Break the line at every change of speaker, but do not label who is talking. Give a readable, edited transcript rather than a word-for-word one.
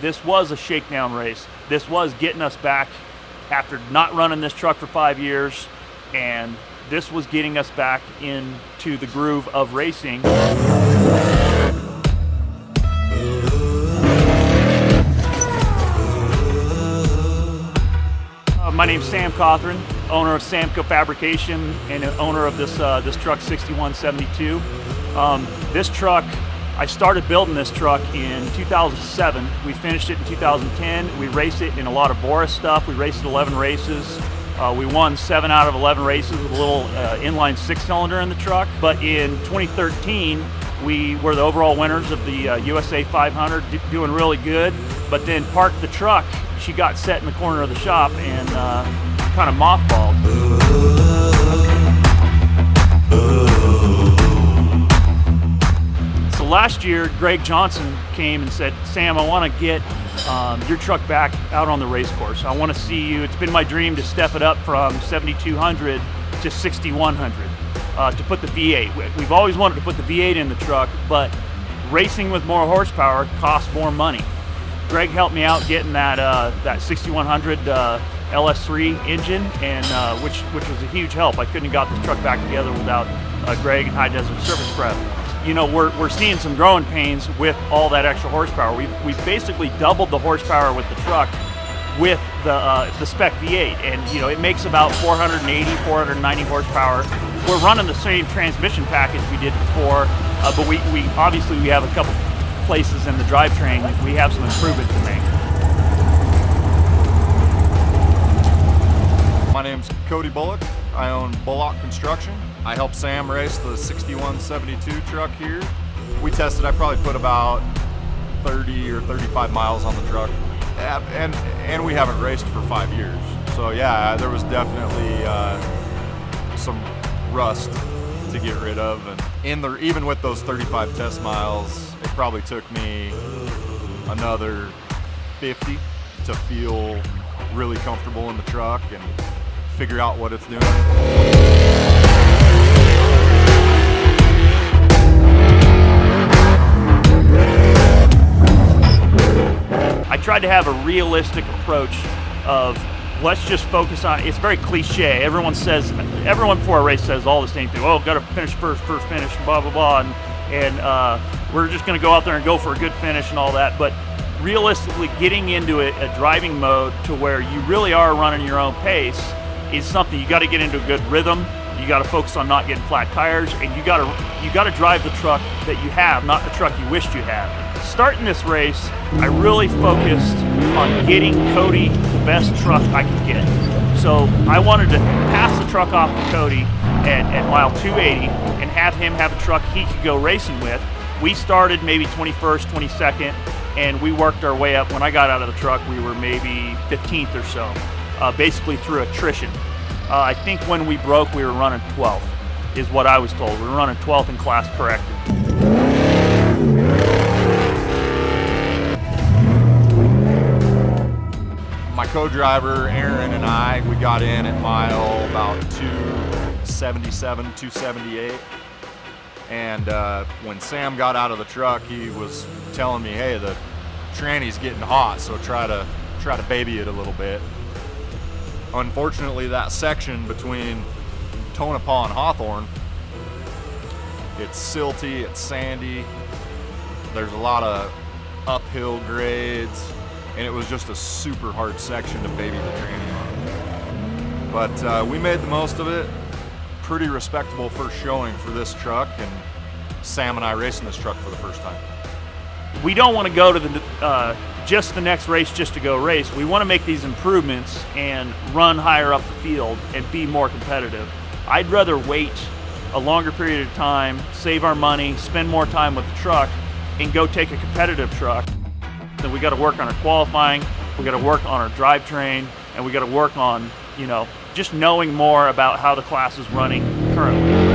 this was a shakedown race. This was getting us back after not running this truck for 5 years, and this was getting us back into the groove of racing. My name's Sam Cothrun, owner of Samco Fabrication and owner of this truck 6172. This truck, I started building this truck in 2007. We finished it in 2010. We raced it in a lot of VORRA stuff. We raced 11 races. We won 7 out of 11 races with a little inline 6-cylinder in the truck. But in 2013, we were the overall winners of the USA 500, doing really good. But then parked the truck. She got set in the corner of the shop and kind of mothballed. So last year, Greg Johnson came and said, Sam, I want to get your truck back out on the race course. I want to see you. It's been my dream to step it up from 7,200 to 6,100 to put the V8. We've always wanted to put the V8 in the truck, but racing with more horsepower costs more money. Greg helped me out getting that 6100 LS3 engine, and which was a huge help. I couldn't have got this truck back together without Greg and High Desert Surface Prep. You know, we're seeing some growing pains with all that extra horsepower. We've basically doubled the horsepower with the truck with the spec V8, and you know, it makes about 480, 490 horsepower. We're running the same transmission package we did before, but we obviously we have a couple places in the drivetrain we have some improvement to make.
My name's Cody Bullock. I own Bullock Construction. I help Sam race the 6172 truck here. We tested, I probably put about 30 or 35 miles on the truck. And we haven't raced for 5 years. So yeah, there was definitely some rust to get rid of. And even with those 35 test miles, it probably took me another 50 to feel really comfortable in the truck and figure out what it's doing.
I tried to have a realistic approach of let's just focus on, it's very cliche. Everyone before a race says all the same thing. Oh, got to finish first finish, blah, blah, blah. And we're just going to go out there and go for a good finish and all that. But realistically, getting into a driving mode to where you really are running your own pace is something you got to get into a good rhythm. You got to focus on not getting flat tires, and you got to drive the truck that you have, not the truck you wished you had. Starting this race, I really focused on getting Cody the best truck I could get. So I wanted to pass the truck off to Cody at mile 280 and have him have a truck he could go racing with. We started maybe 21st, 22nd, and we worked our way up. When I got out of the truck, we were maybe 15th or so, basically through attrition. I think when we broke, we were running 12th, is what I was told. We were running 12th in class corrected.
My co-driver, Aaron, and I, we got in at mile about 277, 278. And when Sam got out of the truck, he was telling me, hey, the tranny's getting hot, so try to baby it a little bit. Unfortunately, that section between Tonopah and Hawthorne, it's silty, it's sandy, there's a lot of uphill grades, and it was just a super hard section to baby the tranny on. But we made the most of it. Pretty respectable first showing for this truck, and Sam and I racing this truck for the first time.
We don't want to go to just the next race just to go race. We want to make these improvements and run higher up the field and be more competitive. I'd rather wait a longer period of time, save our money, spend more time with the truck, and go take a competitive truck. Then we got to work on our qualifying, we got to work on our drivetrain, and we got to work on, you know, just knowing more about how the class is running currently.